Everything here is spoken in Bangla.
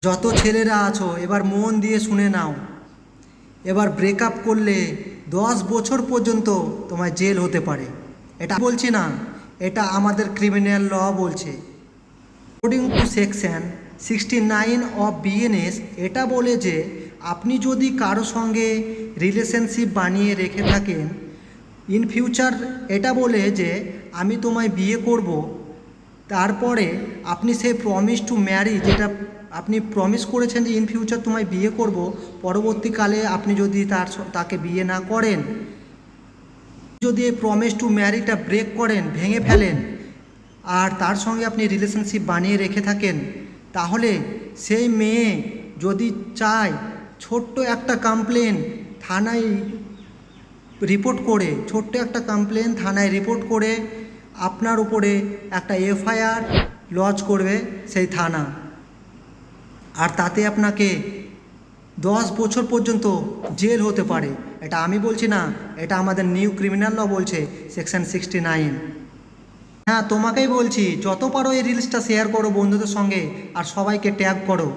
যত ছেলেরা আছো এবার মন দিয়ে শুনে নাও, এবার ব্রেকআপ করলে 10 বছর পর্যন্ত তোমায় জেল হতে পারে। এটা বলছি না, এটা আমাদের ক্রিমিনাল ল বলছে। According to section 69 of BNS এটা বলে যে আপনি যদি কারো সঙ্গে রিলেশনশিপ বানিয়ে রেখে থাকেন ইন ফিউচার, এটা বলে যে আমি তোমায় বিয়ে করব, তারপরে আপনি সেই প্রমিস টু ম্যারি, যেটা আপনি প্রমিস করেছেন যে ইন ফিউচার তোমায় বিয়ে করব, পরবর্তীকালে আপনি যদি তাকে বিয়ে না করেন, যদি এই প্রমিস টু ম্যারিটা ব্রেক করেন, ভেঙে ফেলেন, আর তার সঙ্গে আপনি রিলেশনশিপ বানিয়ে রেখে থাকেন, তাহলে সেই মেয়ে যদি চায় ছোট্ট একটা কমপ্লেন থানায় রিপোর্ট করে, আপনার উপরে একটা এফআইআর লজ করবে সেই থানা, আর তাতে আপনাকে 10 বছর পর্যন্ত জেল হতে পারে। এটা আমি বলছি না, এটা আমাদের নিউ ক্রিমিনাল ল বলছে, সেকশন 69। হ্যাঁ, তোমাকেই বলছি, যত পারো এই রিলসটা শেয়ার করো বন্ধুদের সঙ্গে আর সবাইকে ট্যাগ করো।